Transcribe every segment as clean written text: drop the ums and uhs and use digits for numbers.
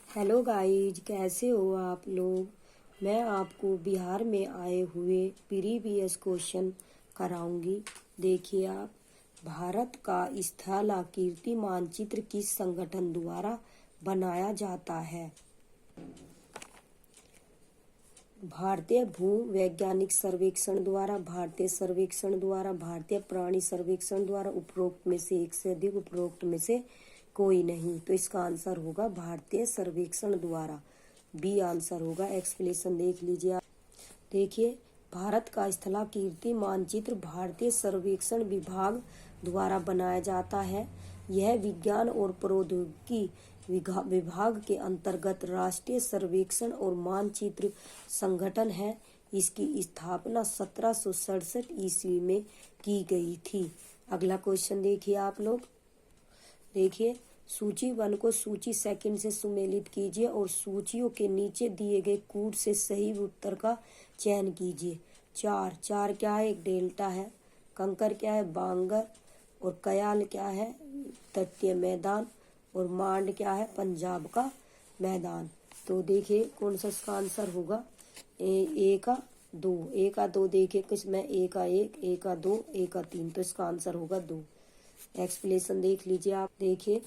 Hello guys, कैसे हो आप लोग। मैं आपको बिहार में आए हुए प्रीवियस क्वेश्चन कराऊंगी। देखिए आप, भारत का स्थलाकृति मानचित्र किस संगठन द्वारा बनाया जाता है। भारतीय भू वैज्ञानिक सर्वेक्षण द्वारा, भारतीय सर्वेक्षण द्वारा, भारतीय प्राणी सर्वेक्षण द्वारा, उपरोक्त में से एक से अधिक, उपरोक्त में से कोई नहीं। तो इसका आंसर होगा भारतीय सर्वेक्षण द्वारा, बी आंसर होगा। एक्सप्लेनेशन देख लीजिए आप। देखिए, भारत का स्थलाकृति मानचित्र भारतीय सर्वेक्षण विभाग द्वारा बनाया जाता है। यह विज्ञान और प्रौद्योगिकी विभाग के अंतर्गत राष्ट्रीय सर्वेक्षण और मानचित्र संगठन है। इसकी स्थापना 1767 ईस्वी में की गई थी। अगला क्वेश्चन देखिए आप लोग। देखिए, सूची 1 को सूची 2 से सुमेलित कीजिए और सूचियों के नीचे दिए गए कूट से सही उत्तर का चयन कीजिए। चार क्या है, एक डेल्टा है। कंकर क्या है, बांगर। और कयाल क्या है, तटीय मैदान। और मांड क्या है, पंजाब का मैदान। तो देखिए कौन सा इसका आंसर होगा। ए का दो देखिए किस में, ए का 1, ए का 2, ए का 3। तो इसका आंसर होगा 2। एक्सप्लेनेशन देख लीजिए आप। देखिए,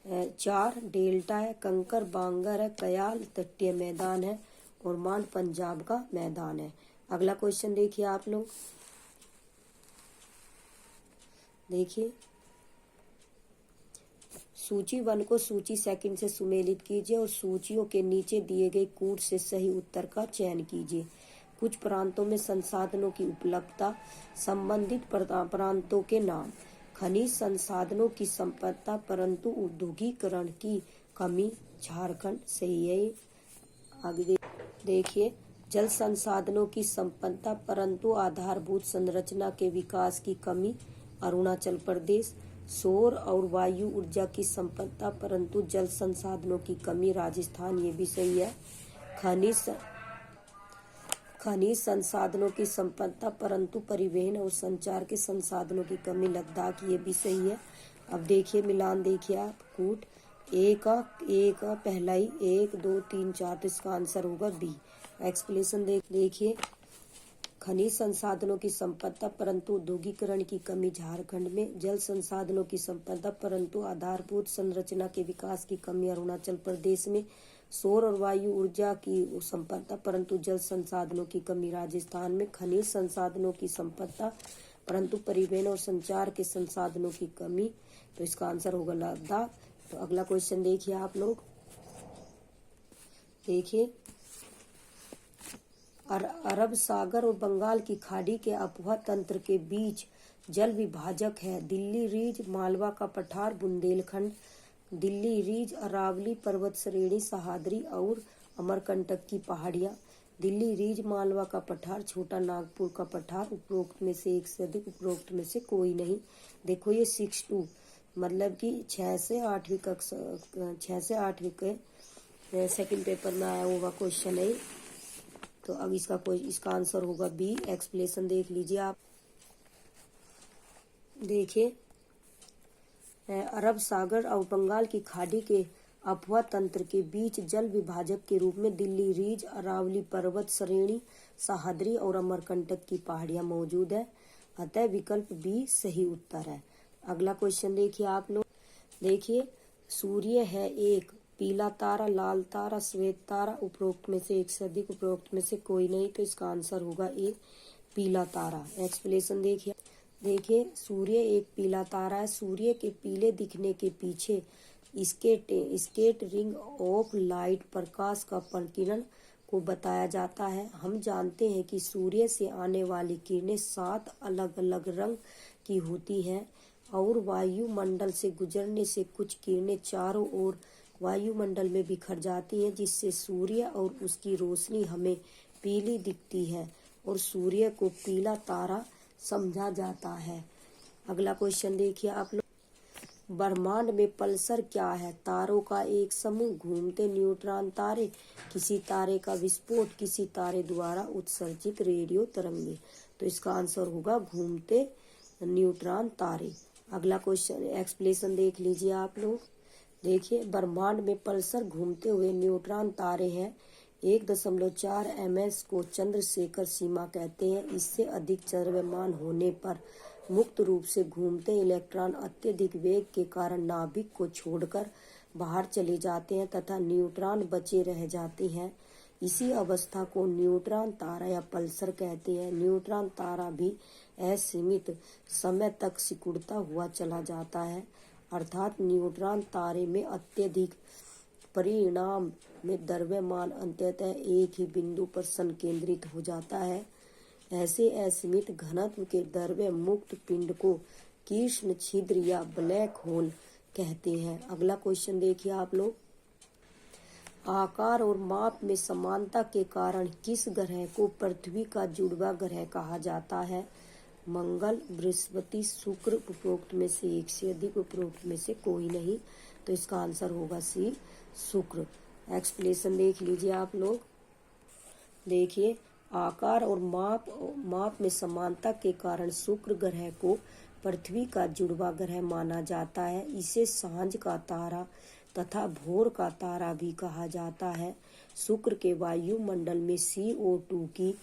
4 डेल्टा है, कंकर बांगर है, कयाल तटीय मैदान है और मांड पंजाब का मैदान है। अगला क्वेश्चन देखिए आप लोग। देखिए, सूची 1 को सूची 2 से सुमेलित कीजिए और सूचियों के नीचे दिए गए कूट से सही उत्तर का चयन कीजिए। कुछ प्रांतों में संसाधनों की उपलब्धता, संबंधित प्रांतों के नाम। खनिज संसाधनों की संपदा परंतु औद्योगिकरण की कमी, झारखंड। सही है। आगे देखिए, जल संसाधनों की संपदा परंतु आधारभूत संरचना के विकास की कमी, अरुणाचल प्रदेश। सौर और वायु ऊर्जा की संपदा परंतु जल संसाधनों की कमी, राजस्थान। ये भी सही है। खनिज संसाधनों की संपदा परंतु परिवहन और संचार के संसाधनों की कमी, लद्दाख। ये भी सही है। अब देखिए मिलान देखिए आप। कूट ए का पहला ही 1 2 3 4। तो इसका आंसर होगा बी। एक्सप्लेनेशन देखिए, खनिज संसाधनों की संपदा परंतु औद्योगिकरण की कमी, झारखंड में। जल संसाधनों की संपदा परंतु आधारभूत संरचना के विकास की कमी, अरुणाचल प्रदेश में। सौर और वायु ऊर्जा की संपदा परंतु जल संसाधनों की कमी, राजस्थान में। खनिज संसाधनों की संपदा परंतु परिवहन और संचार के संसाधनों की कमी, तो इसका आंसर होगा लद्दाख। तो अगला क्वेश्चन देखिए आप लोग। देखिए, अरब सागर और बंगाल की खाड़ी के अफवाह तंत्र के बीच जल विभाजक है। दिल्ली रीज, मालवा का पठार, बुंदेलखंड। दिल्ली रीज, अरावली पर्वत श्रेणी, सह्याद्री और अमरकंटक की पहाड़ियां। दिल्ली रीज, मालवा का पठार, छोटा नागपुर का पठार। उपरोक्त में से एक से अधिक, उपरोक्त में से कोई नहीं। देखो ये 6-2 मतलब कि 6 से 8वीं के सेकंड पेपर में आया हुआ क्वेश्चन है। तो अब इसका आंसर होगा बी। एक्सप्लेनेशन देख लीजिए आप। देखिए, अरब सागर और बंगाल की खाड़ी के अफवाह तंत्र के बीच जल विभाजक के रूप में दिल्ली रीज, अरावली पर्वत श्रेणी, सह्याद्री और अमरकंटक की पहाड़ियां मौजूद है। अतः विकल्प बी सही उत्तर है। अगला क्वेश्चन देखिए आप लोग। देखिए, सूर्य है एक, पीला तारा, लाल तारा, श्वेत तारा। उपरोक्त में से एक से अधिक, उपरोक्त में से कोई नहीं। तो इसका आंसर होगा ए, पीला तारा। एक्सप्लेनेशन देखिए, सूर्य एक पीला तारा है। सूर्य के पीले दिखने के पीछे स्केट रिंग ऑफ लाइट, प्रकाश का प्रकीर्णन को बताया जाता है। हम जानते हैं कि सूर्य से आने वाली किरणें 7 अलग अलग रंग की होती हैं और वायुमंडल से गुजरने से कुछ किरणें चारों ओर वायुमंडल में बिखर जाती हैं, जिससे सूर्य और उसकी रोशनी हमें पीली दिखती है और सूर्य को पीला तारा समझा जाता है। अगला क्वेश्चन देखिए आप लोग। ब्रह्मांड में पल्सर क्या है। तारों का एक समूह, घूमते न्यूट्रॉन तारे, किसी तारे का विस्फोट, किसी तारे द्वारा उत्सर्जित रेडियो तरंगे। तो इसका आंसर होगा घूमते न्यूट्रॉन तारे। अगला क्वेश्चन एक्सप्लेनेशन देख लीजिए आप लोग। देखिए, ब्रह्मांड में पल्सर घूमते हुए न्यूट्रॉन तारे हैं। 1.4 ms को चंद्रशेखर सीमा कहते हैं। इससे अधिक द्रव्यमान होने पर मुक्त रूप से घूमते इलेक्ट्रॉन अत्यधिक वेग के कारण नाभिक को छोड़कर बाहर चले जाते हैं तथा न्यूट्रॉन बचे रह जाते हैं। इसी अवस्था को न्यूट्रॉन तारा या पल्सर कहते हैं। न्यूट्रॉन तारा भी असीमित समय तक सिकुड़ता हुआ चला जाता है, अर्थात न्यूट्रॉन तारे में अत्यधिक परिणाम में द्रव्यमान अंततः एक ही बिंदु पर संकेंद्रित हो जाता है। ऐसे असीमित घनत्व के द्रव्य मुक्त पिंड को कृष्ण छिद्र या ब्लैक होल कहते हैं। अगला क्वेश्चन देखिए आप लोग। आकार और माप में समानता के कारण किस ग्रह को पृथ्वी का जुड़वा ग्रह कहा जाता है? मंगल, बृहस्पति, शुक्र। उपरोक्त में से एक से अधिक, उपरोक्त में से कोई नहीं। तो इसका आंसर होगा सी, शुक्र। एक्सप्लेनेशन देख लीजिए आप लोग। देखिए, आकार और माप में समानता के कारण शुक्र ग्रह को पृथ्वी का जुड़वा ग्रह माना जाता है। इसे सांझ का तारा तथा भोर का तारा भी कहा जाता है। शुक्र के वायुमंडल में CO2 की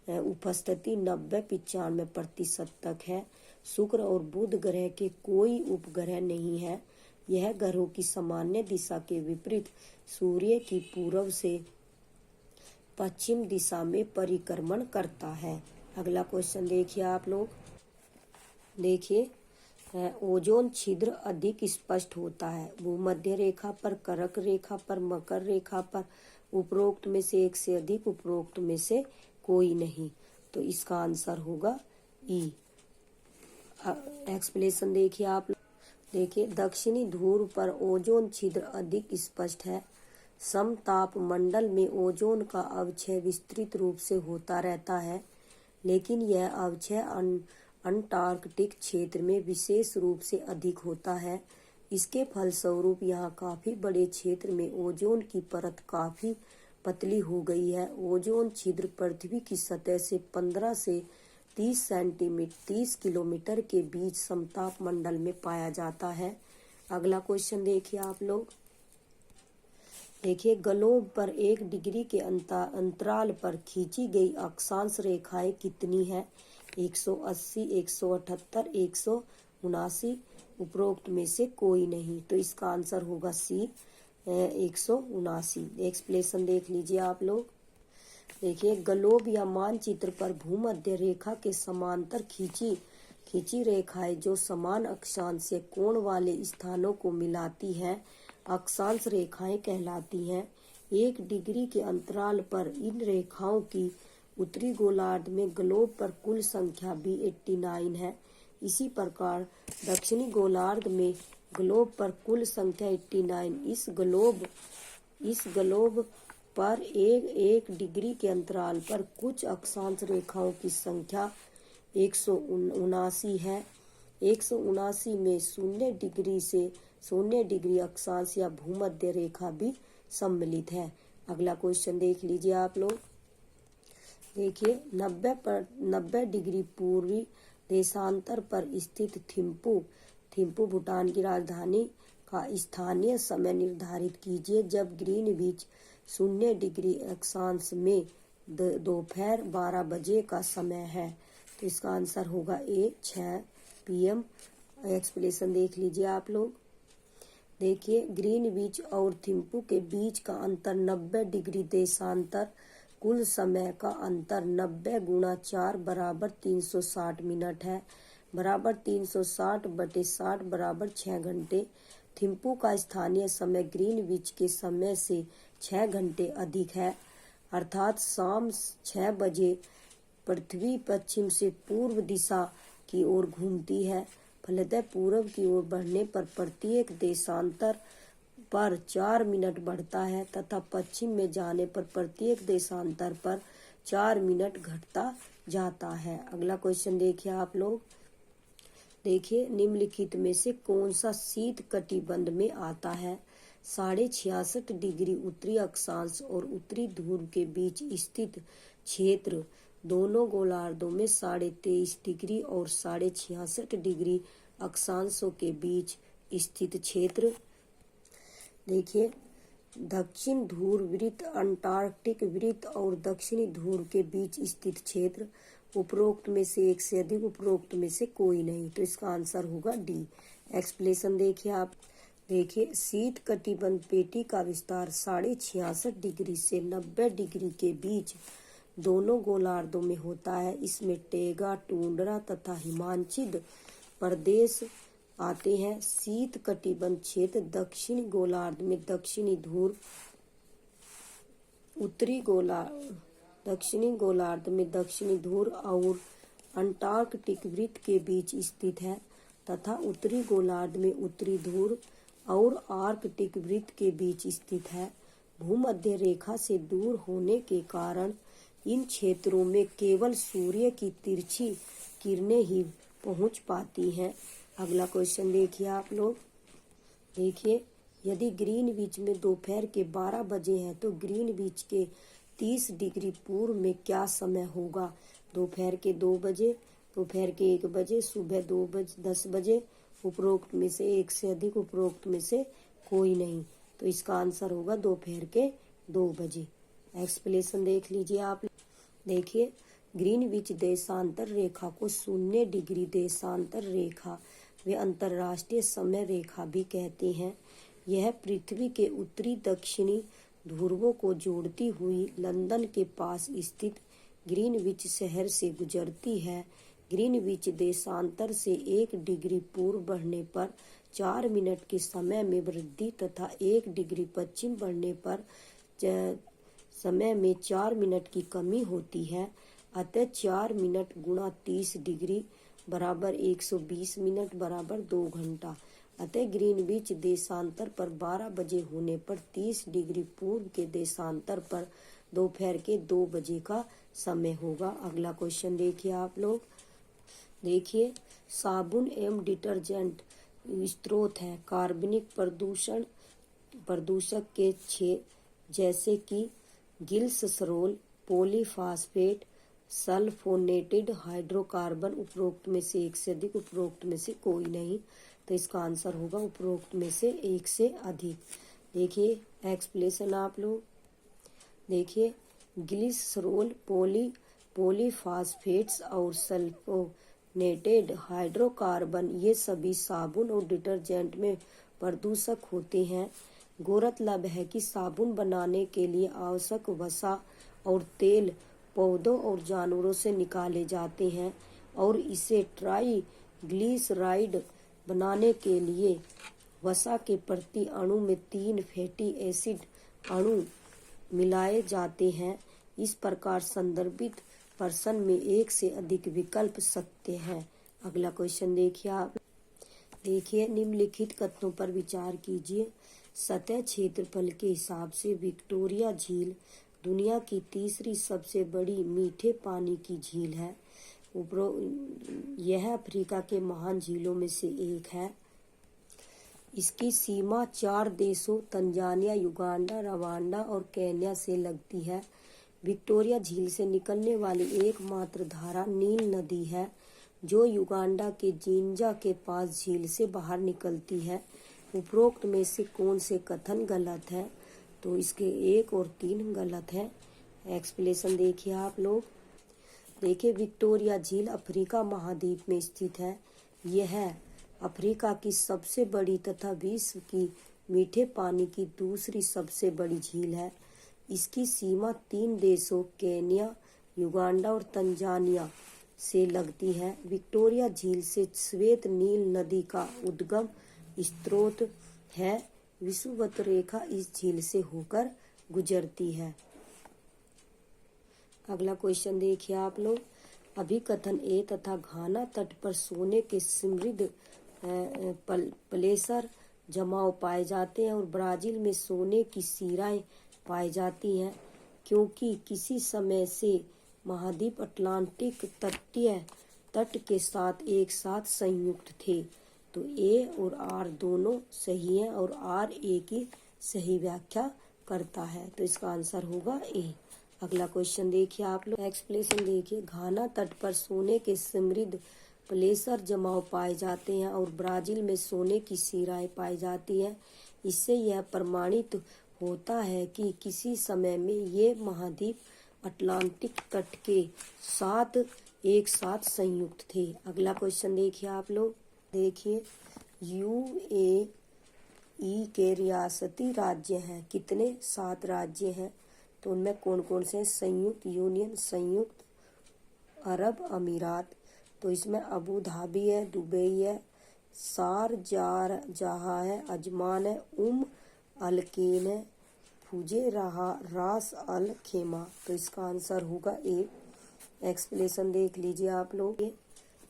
उपस्थिति 90-95% तक है। शुक्र और बुध ग्रह के कोई उपग्रह नहीं है। यह ग्रहों की सामान्य दिशा के विपरीत सूर्य की पूर्व से पश्चिम दिशा में परिक्रमण करता है। अगला क्वेश्चन देखिए आप लोग। देखिए, ओजोन छिद्र अधिक स्पष्ट होता है भूमध्य रेखा पर, कर्क रेखा पर, मकर रेखा पर। उपरोक्त में से एक से अधिक, उपरोक्त में से कोई नहीं। तो इसका आंसर होगा ई। एक्सप्लेनेशन देखिए आप। देखिए, दक्षिणी ध्रुव पर ओजोन छिद्र अधिक स्पष्ट है। समताप मंडल में ओजोन का अवक्षय विस्तृत रूप से होता रहता है, लेकिन यह अवक्षय अंटार्कटिक क्षेत्र में विशेष रूप से अधिक होता है। इसके फलस्वरूप यहाँ काफी बड़े क्षेत्र में ओजोन की परत काफी पतली हो गई है। ओजोन छिद्र पृथ्वी की सतह से 15 से 30 किलोमीटर के बीच समताप मंडल में पाया जाता है। अगला क्वेश्चन देखिए आप लोग। देखिए, ग्लोब पर 1 डिग्री के अंतराल पर खींची गई अक्षांश रेखाएं कितनी है? 180, 178, 179। उपरोक्त में से कोई नहीं। तो इसका आंसर होगा सी, 179। एक्सप्लेनेशन देख लीजिए आप लोग। देखिए, ग्लोब या मानचित्र पर भूमध्य रेखा के समांतर खींची रेखाएं जो समान अक्षांश से कोण वाले स्थानों को मिलाती हैं, अक्षांश रेखाएं कहलाती हैं। 1 डिग्री के अंतराल पर इन रेखाओं की उत्तरी गोलार्ध में ग्लोब पर कुल संख्या भी 89 है। इसी प्रकार दक्षिणी गोलार्ध में ग्लोब पर कुल संख्या 89। इस ग्लोब पर एक डिग्री के अंतराल पर कुछ अक्षांश रेखाओं की संख्या 179 है। 179 में 0 डिग्री अक्षांश या भूमध्य रेखा भी सम्मिलित है। अगला क्वेश्चन देख लीजिए आप लोग। देखिए, 90 डिग्री पूर्वी देशांतर पर स्थित थिम्पू भूटान की राजधानी का स्थानीय समय निर्धारित कीजिए जब ग्रीनविच 0 डिग्री अक्षांश में दोपहर 12 बजे का समय है। तो इसका आंसर होगा ए, 6 PM। एक्सप्लेनेशन देख लीजिए आप लोग। देखिए, ग्रीनविच और थिम्पू के बीच का अंतर 90 डिग्री देशांतर, कुल समय का अंतर 90 × 4 बराबर 360 मिनट है, बराबर 360/60 बराबर 6 घंटे। थिम्पू का स्थानीय समय ग्रीनविच के समय से 6 घंटे अधिक है, अर्थात शाम 6 बजे पृथ्वी पश्चिम से पूर्व दिशा की ओर घूमती है। फलतः पूर्व की ओर बढ़ने पर प्रत्येक देशांतर पर 4 मिनट बढ़ता है तथा पश्चिम में जाने पर प्रत्येक देशांतर पर 4 मिनट घटता जाता है। अगला क्वेश्चन देखिए आप लोग। देखिए, निम्नलिखित में से कौन सा शीत कटिबंध में आता है? 66.5 डिग्री उत्तरी अक्षांश और उत्तरी ध्रुव के बीच स्थित क्षेत्र, दोनों गोलार्धों में 23.5 डिग्री और 66.5 डिग्री अक्षांशों के बीच स्थित क्षेत्र। देखिए, दक्षिण ध्रुव वृत्त, अंटार्कटिक वृत्त और दक्षिणी ध्रुव के बीच स्थित क्षेत्र। उपरोक्त में से एक से अधिक, उपरोक्त में से कोई नहीं। तो इसका आंसर होगा डी। एक्सप्लेनेशन देखिए आप। देखिए, शीत कटिबंध पेटी का विस्तार 66.5 डिग्री से 90 डिग्री के बीच दोनों गोलार्धों में होता है। इसमें टैगा, टुंड्रा तथा हिमांचित प्रदेश आते हैं। शीत कटिबंध क्षेत्र दक्षिणी गोलार्ध में दक्षिणी ध्रुव, दक्षिणी गोलार्ध में दक्षिणी ध्रुव और अंटार्कटिक वृत्त के बीच स्थित है तथा उत्तरी गोलार्ध में उत्तरी ध्रुव और आर्कटिक वृत्त के बीच स्थित है। भूमध्य रेखा से दूर होने के कारण इन क्षेत्रों में केवल सूर्य की तिरछी किरणें ही पहुंच पाती हैं। अगला क्वेश्चन देखिए आप लोग। देखिए, यदि ग्रीनविच में दोपहर के 12 बजे हैं तो ग्रीनविच के 30 डिग्री पूर्व में क्या समय होगा? दोपहर के 2 बजे, दोपहर के 1 बजे, सुबह 10 बजे। उपरोक्त में से एक से अधिक, उपरोक्त में से कोई नहीं। तो इसका आंसर होगा दोपहर के 2 बजे। एक्सप्लेनेशन देख लीजिए आप। देखिए, ग्रीनविच देशांतर रेखा को 0 डिग्री देशांतर रेखा वे अंतर्राष्ट्रीय समय रेखा भी कहते हैं। यह पृथ्वी के उत्तरी दक्षिणी ध्रुवों को जोड़ती हुई लंदन के पास स्थित ग्रीनविच शहर से गुजरती है। ग्रीनविच देशांतर से 1 डिग्री पूर्व बढ़ने पर 4 मिनट के समय में वृद्धि तथा 1 डिग्री पश्चिम बढ़ने पर समय में 4 मिनट की कमी होती है। अतः 4 मिनट गुणा 30 डिग्री बराबर 120 मिनट बराबर 2 घंटा। अतः ग्रीनविच देशांतर पर 12 बजे होने पर 30 डिग्री पूर्व के देशांतर पर दोपहर के 2 बजे का समय होगा। अगला क्वेश्चन देखिए आप लोग। देखिए, साबुन एवं डिटर्जेंट स्रोत है कार्बनिक प्रदूषक के 6 जैसे कि गिल्सरोल, पॉलीफास्फेट, सल्फोनेटेड हाइड्रोकार्बन। उपरोक्त में से एक से अधिक, उपरोक्त में से कोई नहीं। तो इसका आंसर होगा उपरोक्त में से एक से अधिक। देखिए, एक्सप्लेनेशन आप लोग। देखिए, ग्लिसरोल, पॉलीफास्फेट्स और सल्फोनेटेड हाइड्रोकार्बन ये सभी साबुन और डिटर्जेंट में प्रदूषक होते हैं। गौरतलब है कि साबुन बनाने के लिए आवश्यक वसा और तेल पौधों और जानवरों से निकाले जाते हैं और इसे ट्राइग्लिसराइड बनाने के लिए वसा के प्रति अणु में 3 फैटी एसिड अणु मिलाए जाते हैं। इस प्रकार संदर्भित प्रश्न में एक से अधिक विकल्प सत्य हैं। अगला क्वेश्चन देखिए आप। देखिए, निम्नलिखित कथनों पर विचार कीजिए। सतह क्षेत्रफल के हिसाब से विक्टोरिया झील दुनिया की तीसरी सबसे बड़ी मीठे पानी की झील है। यह अफ्रीका के महान झीलों में से एक है। इसकी सीमा 4 देशों तंजानिया, युगांडा, रवांडा और केन्या से लगती है। विक्टोरिया झील से निकलने वाली एकमात्र धारा नील नदी है जो युगांडा के जिंजा के पास झील से बाहर निकलती है। उपरोक्त में से कौन से कथन गलत है? तो इसके 1 और 3 गलत है। एक्सप्लेनेशन देखिए आप लोग। देखिए, विक्टोरिया झील अफ्रीका महाद्वीप में स्थित है। यह अफ्रीका की सबसे बड़ी तथा विश्व की मीठे पानी की दूसरी सबसे बड़ी झील है। इसकी सीमा 3 देशों केन्या, युगांडा और तंजानिया से लगती है। विक्टोरिया झील से श्वेत नील नदी का उद्गम स्रोत है। विषुवत रेखा इस झील से होकर गुजरती है। अगला क्वेश्चन देखिए आप लोग। अभिकथन ए तथा घाना तट पर सोने के समृद्ध प्लेसर जमाव पाए जाते हैं और ब्राजील में सोने की सीराएं पाई जाती हैं क्योंकि किसी समय से महाद्वीप अटलांटिक तटीय तट के साथ एक साथ संयुक्त थे। तो ए और आर दोनों सही हैं और आर ए की सही व्याख्या करता है। तो इसका आंसर होगा ए। अगला क्वेश्चन देखिए आप लोग। एक्सप्लेनेशन देखिए। घाना तट पर सोने के समृद्ध प्लेसर जमाव पाए जाते हैं और ब्राजील में सोने की सीराएं पाई जाती हैं। इससे यह प्रमाणित होता है कि किसी समय में ये महाद्वीप अटलांटिक तट के साथ एक साथ संयुक्त थे। अगला क्वेश्चन देखिए आप लोग, देखिए यूएई के रियासती राज्य हैं कितने? 7 राज्य हैं। तो उनमें कौन कौन से? संयुक्त यूनियन, संयुक्त अरब अमीरात। तो इसमें अबू धाबी है, दुबई है, शारजाह है, अजमान है, अलकेन है, फुजेराह, रास अल खेमा। तो इसका आंसर होगा ए। एक्सप्लेनेशन देख लीजिए आप लोग।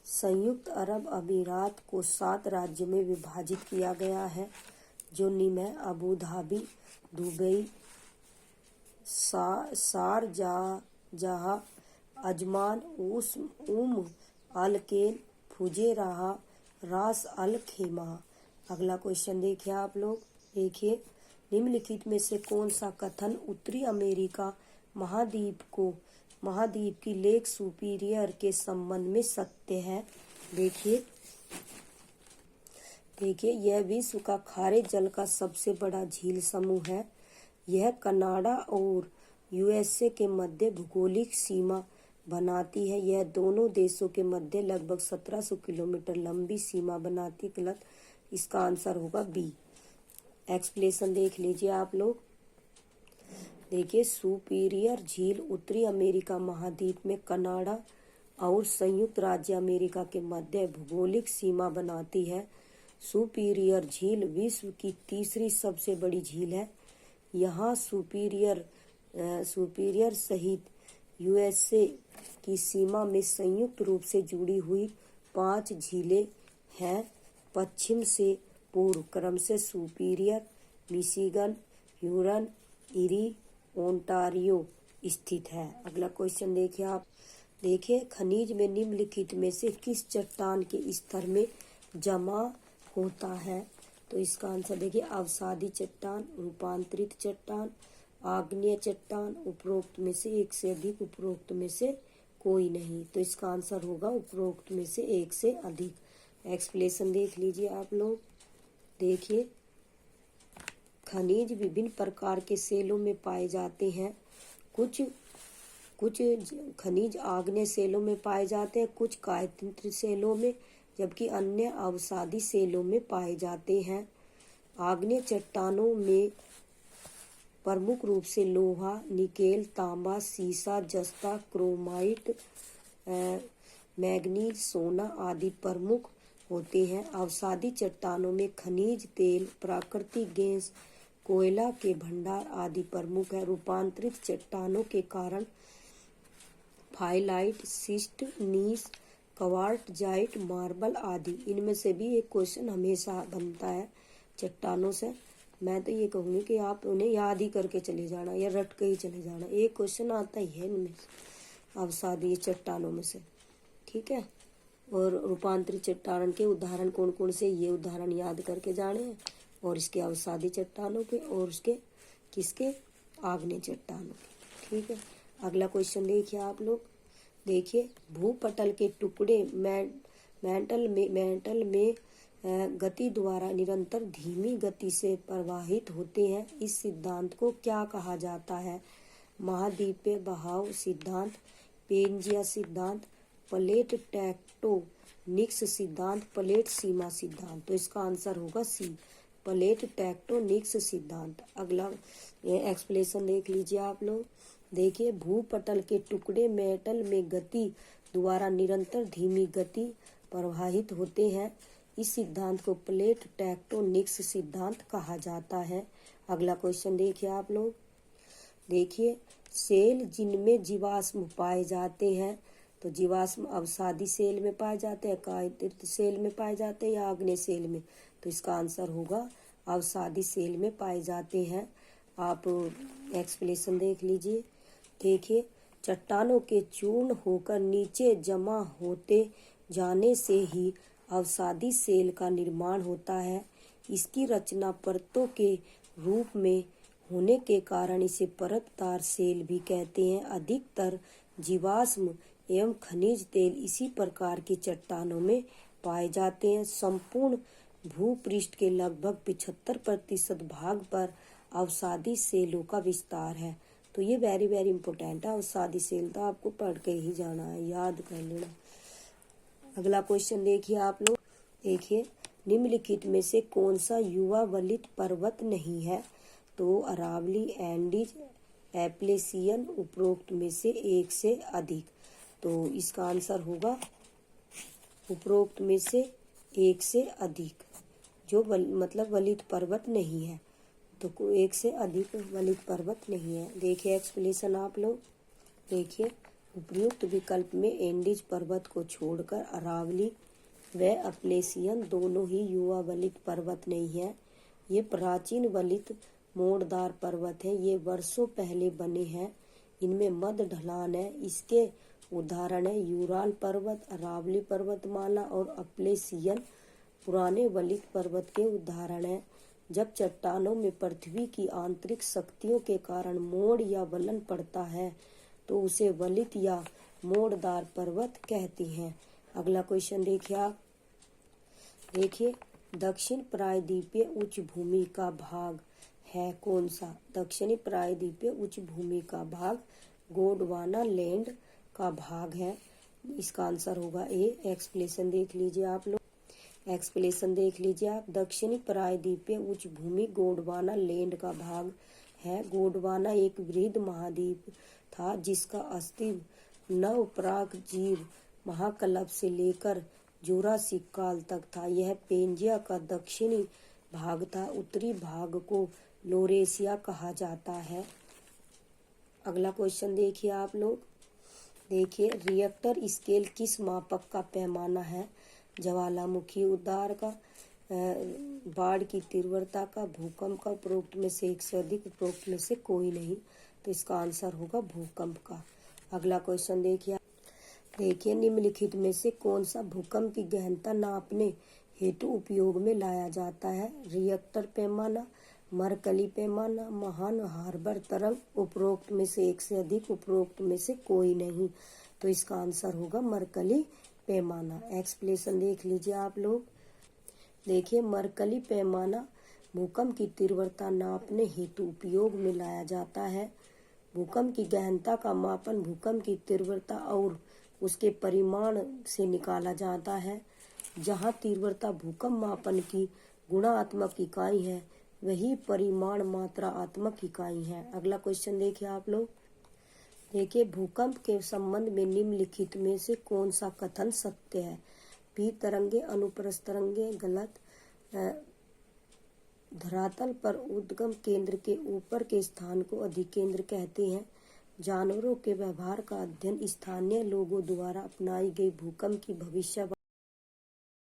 संयुक्त अरब अमीरात को 7 राज्यों में विभाजित किया गया है, जो निम्न है: Abu Dhabi, Dubai, Sharjah, Ajman, अलकेन, फुजेराह, रास अल खेमा। अगला क्वेश्चन देखिए आप लोग, देखिए निम्नलिखित में से कौन सा कथन उत्तरी अमेरिका महाद्वीप की लेक सुपीरियर के संबंध में सत्य है? देखिए यह विश्व का खारे जल का सबसे बड़ा झील समूह है। यह कनाडा और यूएसए के मध्य भौगोलिक सीमा बनाती है। यह दोनों देशों के मध्य लगभग 1700 किलोमीटर लंबी सीमा बनाती है। गलत, इसका आंसर होगा बी। एक्सप्लेनेशन देख लीजिए आप लोग। देखिए सुपीरियर झील उत्तरी अमेरिका महाद्वीप में कनाडा और संयुक्त राज्य अमेरिका के मध्य भौगोलिक सीमा बनाती है। सुपीरियर झील विश्व की तीसरी सबसे बड़ी झील है। यहाँ सुपीरियर सहित यूएसए की सीमा में संयुक्त रूप से जुड़ी हुई 5 झीलें हैं। पश्चिम से पूर्व क्रम से superior, Michigan, Hurun, eri, Ontario स्थित है। अगला क्वेश्चन देखिए आप। देखिए खनिज में निम्नलिखित में से किस चट्टान के स्तर में जमा होता है? तो इसका आंसर देखिए अवसादी चट्टान, रूपांतरित चट्टान, आग्नेय चट्टान। उपरोक्त में से एक से अधिक, उपरोक्त में से कोई नहीं। तो इसका आंसर होगा उपरोक्त में से एक से अधिक। एक्सप्लेनेशन देख लीजिए आप लोग। देखिए खनिज विभिन्न प्रकार के सेलों में पाए जाते हैं। कुछ खनिज आग्नेय सेलों में पाए जाते हैं, कुछ कायंत्र सेलों में, जबकि अन्य अवसादी सेलों में पाए जाते हैं। आग्नेय चट्टानों में प्रमुख रूप से लोहा, निकेल, तांबा, सीसा, जस्ता, क्रोमाइट, मैग्नीज, सोना आदि प्रमुख होते हैं। अवसादी चट्टानों में खनिज तेल, प्राकृतिक गैस, कोयला के भंडार आदि प्रमुख है। रूपांतरित चट्टानों के कारण फाइलाइट, सिस्ट, नीस, क्वार्टजाइट, मार्बल आदि। इनमें से भी एक क्वेश्चन हमेशा बनता है चट्टानों से। मैं तो ये कहूँगी कि आप उन्हें याद ही करके चले जाना या रट के ही चले जाना। एक क्वेश्चन आता ही है इनमें अवसादी चट्टानों में से, ठीक है। और रूपांतरित चट्टान के उदाहरण कौन कौन से, ये उदाहरण याद करके जाने हैं। और इसके अवसादी चट्टानों के और उसके किसके, आग्नेय चट्टानों के, ठीक है। अगला क्वेश्चन देखिए आप लोग। देखिए भूपटल के टुकड़े मेंटल में गति द्वारा निरंतर धीमी गति से प्रवाहित होते हैं। इस सिद्धांत को क्या कहा जाता है? महाद्वीपीय बहाव सिद्धांत, पेंजिया सिद्धांत, प्लेट टेक्टोनिक्स सिद्धांत, प्लेट सीमा सिद्धांत। तो इसका आंसर होगा सी, प्लेट टेक्टोनिक्स सिद्धांत। अगला एक्सप्लेनेशन देख लीजिए आप लोग। देखिए भूपटल के टुकड़े मेटल में गति द्वारा निरंतर धीमी गति प्रवाहित होते हैं। इस सिद्धांत को प्लेट टेक्टोनिक्स सिद्धांत कहा जाता है। अगला क्वेश्चन देखिए आप लोग। देखिए सेल जिनमें जीवाश्म पाए जाते हैं, तो जीवाश्म अवसादी सेल में पाए जाते हैं, कायंत्र सेल में पाए जाते हैं या आग्नेय सेल में? तो इसका आंसर होगा अवसादी सेल में पाए जाते हैं। आप एक्सप्लेनेशन देख लीजिए। देखिए चट्टानों के चूर्ण होकर नीचे जमा होते जाने से ही अवसादी सेल का निर्माण होता है। इसकी रचना परतों के रूप में होने के कारण इसे परतदार सेल भी कहते हैं। अधिकतर जीवाश्म एवं खनिज तेल इसी प्रकार की चट्टानों में पाए जाते हैं। संपूर्ण भूपृष्ठ के लगभग 75% भाग पर अवसादी सेलों का विस्तार है। तो ये वेरी वेरी इंपॉर्टेंट है। अवसादी सेल तो आपको पढ़ के ही जाना है, याद कर लेना। अगला क्वेश्चन देखिए आप लोग। देखिए, निम्नलिखित में से कौन सा युवा वलित पर्वत नहीं है? तो अरावली, एंडीज, एप्लेसियन, उपरोक्त में से एक से अधिक। तो इसका आंसर होगा उपरोक्त में से एक से अधिक, जो मतलब वलित पर्वत नहीं है। तो एक से अधिक वलित पर्वत नहीं है। देखिए एक्सप्लेनेशन आप लोग। देखिए, उपयुक्त विकल्प में एंडीज पर्वत को छोड़कर अरावली व अप्लेसियन दोनों ही युवा वलित पर्वत नहीं है। ये प्राचीन वलित मोड़दार पर्वत है। ये वर्षों पहले बने हैं। इनमें मध्य ढलान है। इसके उदाहरण है यूराल पर्वत, अरावली पर्वतमाला और अप्लेसियन पुराने वलित पर्वत के उदाहरण है। जब चट्टानों में पृथ्वी की आंतरिक शक्तियों के कारण मोड़ या वलन पड़ता है तो उसे वलित या मोड़दार पर्वत कहते हैं। अगला क्वेश्चन देखिए आप। देखिए, दक्षिण प्रायद्वीपीय उच्च भूमि का भाग है कौन सा? दक्षिणी प्रायद्वीपीय उच्च भूमि का भाग गोंडवाना लैंड का भाग है। इसका आंसर होगा ए। एक्सप्लेनेशन देख लीजिए आप लोग। एक्सप्लेनेशन देख लीजिए आप। दक्षिणी प्रायद्वीपीय उच्च भूमि गोंडवाना लैंड का भाग है। गोंडवाना एक वृहद महाद्वीप था जिसका अस्तित्व नवप्रागजीव महाकल्प से लेकर जुरासिक काल तक था। यह पेंजिया का दक्षिणी भाग था। उत्तरी भाग को लोरेशिया कहा जाता है। अगला क्वेश्चन देखिए आप लोग। देखिए, रिएक्टर स्केल किस मापक का पैमाना है? ज्वालामुखी उद्गार का, बाढ़ की तीव्रता का, भूकंप का, उपरोक्त में से एक से अधिक, उपरोक्त में से कोई नहीं। तो इसका आंसर होगा भूकंप का। अगला क्वेश्चन देखिए। देखिए, निम्नलिखित में से कौन सा भूकंप की गहनता नापने हेतु उपयोग में लाया जाता है? रिएक्टर पैमाना, मरकली पैमाना, महान हार्बर तरंग, उपरोक्त में से एक से अधिक, उपरोक्त में से कोई नहीं। तो इसका आंसर होगा मरकली पैमाना। एक्सप्लेनेशन देख लीजिए आप लोग। देखिए, मरकली पैमाना भूकंप की तीव्रता नापने हेतु उपयोग में लाया जाता है। भूकंप की गहनता का मापन भूकंप की तीव्रता और उसके परिमाण से निकाला जाता है। जहाँ तीव्रता भूकंप मापन की गुणात्मक इकाई है, वही परिमाण मात्रात्मक इकाई है। अगला क्वेश्चन देखिए आप लोग। देखिए, भूकंप के संबंध में निम्नलिखित में से कौन सा कथन सत्य है? भी तरंगे अनुप्रस्थ तरंगे गलत। धरातल पर उद्गम केंद्र के ऊपर के स्थान को अधिकेंद्र कहते हैं। जानवरों के व्यवहार का अध्ययन स्थानीय लोगों द्वारा अपनाई गई भूकंप की भविष्यवाणी